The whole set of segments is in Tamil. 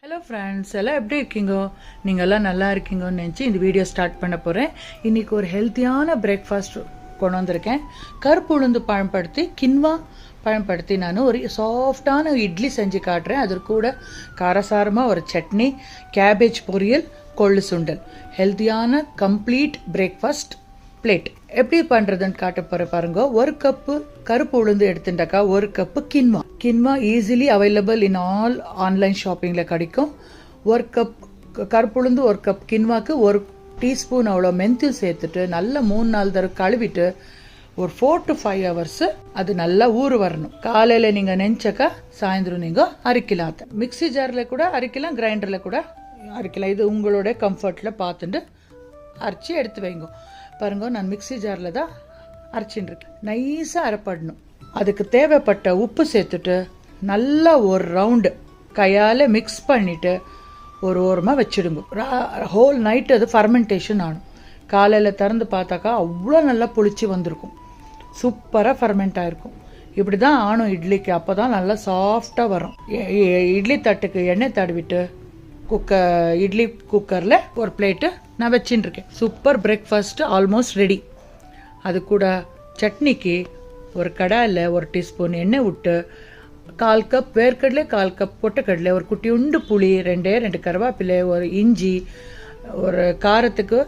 ஹலோ ஃப்ரெண்ட்ஸ், எல்லாம் எப்படி இருக்கீங்க? நீங்கள்லாம் நல்லா இருக்கீங்கன்னு நினச்சி இந்த வீடியோ ஸ்டார்ட் பண்ண போகிறேன். இன்றைக்கி ஒரு ஹெல்த்தியான பிரேக்ஃபாஸ்ட் கொண்டு வந்திருக்கேன். கருப்பு உளுந்து பயன்படுத்தி கின்வா பயன்படுத்தி நான் ஒரு சாஃப்டான இட்லி செஞ்சு காட்டுறேன். அது கூட காரசாரமாக ஒரு சட்னி, கேபேஜ் பொரியல், கொள்ளு சுண்டல். ஹெல்த்தியான கம்ப்ளீட் பிரேக்ஃபாஸ்ட் பிளேட் எப்படி பண்ணுறதுன்னு காட்ட போகிற பாருங்க. ஒரு கப்பு கருப்பு உளுந்து எடுத்துட்டாக்கா ஒரு cup quinoa easily available in all online ஷாப்பிங்கில் கிடைக்கும். ஒரு கப் கருப்பு உளுந்து, ஒரு கப் கின்வாக்கு ஒரு டீஸ்பூன் அவ்வளோ மெந்தில் சேர்த்துட்டு நல்லா 3-4 தடவை கழுவிட்டு ஒரு 4 to 5 hours அது நல்லா ஊறு வரணும். காலையில் நீங்கள் நெஞ்சாக்கா சாயந்தரம் நீங்கள் அரைக்கலாம். மிக்சி ஜாரில் கூட அரைக்கலாம், கிரைண்டரில் கூட அரைக்கலாம். இது உங்களோட கம்ஃபர்ட்டில் பார்த்துட்டு அரைச்சி எடுத்து வைங்க. பாருங்க, நான் மிக்சி ஜாரில் தான் அரைச்சின்னு இருக்கேன். நைஸாக அரைப்படணும். அதுக்கு தேவைப்பட்ட உப்பு சேர்த்துட்டு நல்லா ஒரு ரவுண்டு கையால் மிக்ஸ் பண்ணிவிட்டு ஒரு ஓரமாக வச்சுடுங்க. ஹோல் நைட் அது ஃபர்மெண்டேஷன் ஆகணும். காலையில் திறந்து பார்த்தாக்கா அவ்வளோ நல்லா புளிச்சு வந்திருக்கும். சூப்பராக ஃபர்மெண்ட் ஆகிருக்கும். இப்படி தான் ஆணும் இட்லிக்கு. அப்போ தான் நல்லா சாஃப்டாக வரும். இட்லி தட்டுக்கு எண்ணெய் தடவிட்டு இட்லி குக்கரில் ஒரு பிளேட்டு நான் வச்சுட்டு இருக்கேன். Super breakfast almost ready. அது கூட சட்னிக்கு ஒரு கடாயில் ஒரு டீஸ்பூன் எண்ணெய் விட்டு 1/4 கப் வேர்க்கடலை, 1/4 கப் பொட்டுக்கடலை, ஒரு குட்டி உண்டு புளி, 2 கருவேப்பிலை, ஒரு இஞ்சி, ஒரு காரத்துக்கு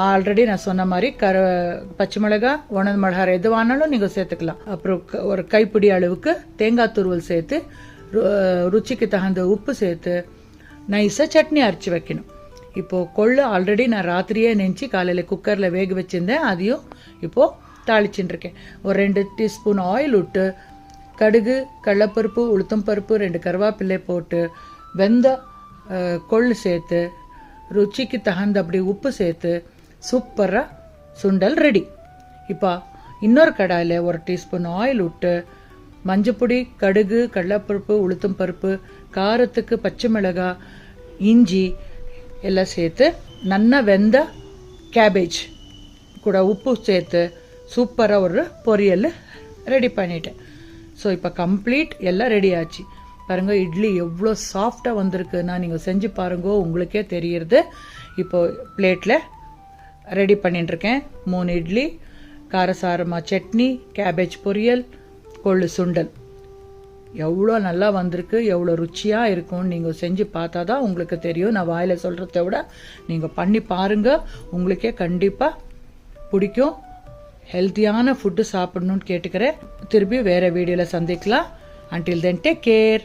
ஆல்ரெடி நான் சொன்ன மாதிரி பச்சை மிளகா, உணவு மிளகாய் எதுவானாலும் நீங்கள் சேர்த்துக்கலாம். அப்புறம் ஒரு கைப்பிடி அளவுக்கு தேங்காய் துருவல் சேர்த்து ருச்சிக்கு தகுந்த உப்பு சேர்த்து நைஸாக சட்னி அரைச்சி வைக்கணும். இப்போது கொள்ளு ஆல்ரெடி நான் ராத்திரியே நெஞ்சு காலையில் குக்கரில் வேக வச்சுருந்தேன். அதையும் இப்போது தாளிச்சுட்டு இருக்கேன். ஒரு 2 டீஸ்பூன் ஆயில் விட்டு கடுகு, கடலைப்பருப்பு, உளுத்தம் பருப்பு, 2 கருவேப்பிலை போட்டு வெந்த கொள்ளு சேர்த்து ருச்சிக்கு தகுந்த அப்படி உப்பு சேர்த்து சூப்பராக சுண்டல் ரெடி. இப்போ இன்னொரு கடாயில் ஒரு டீஸ்பூன் ஆயில் விட்டு மஞ்சப்பொடி, கடுகு, கடலைப்பருப்பு, உளுத்தம் பருப்பு, காரத்துக்கு பச்சை மிளகாய், இஞ்சி எல்லாம் சேர்த்து நல்லா வெந்த கேபேஜ் கூட உப்பு சேர்த்து சூப்பராக ஒரு பொரியல் ரெடி பண்ணிட்டேன். ஸோ இப்போ கம்ப்ளீட் எல்லாம் ரெடி ஆச்சு. பாருங்கள், இட்லி எவ்வளோ சாஃப்டாக வந்திருக்குன்னா நீங்கள் செஞ்சு பாருங்க, உங்களுக்கே தெரியுறது. இப்போது பிளேட்டில் ரெடி பண்ணிட்டுருக்கேன். 3 இட்லி, காரசாரமாக சட்னி, கேபேஜ் பொரியல், கொள்ளு சுண்டல். எவ்வளோ நல்லா வந்திருக்கு, எவ்வளோ ருச்சியாக இருக்கும்னு நீங்கள் செஞ்சு பார்த்தா தான் உங்களுக்கு தெரியும். நான் வாயில் சொல்கிறத விட நீங்கள் பண்ணி பாருங்கள், உங்களுக்கே கண்டிப்பாக பிடிக்கும். ஹெல்த்தியான ஃபுட்டு சாப்பிடணும்னு கேட்டுக்கிறேன். திருப்பி வேறு வீடியோவில் சந்திக்கலாம். Until then, take care.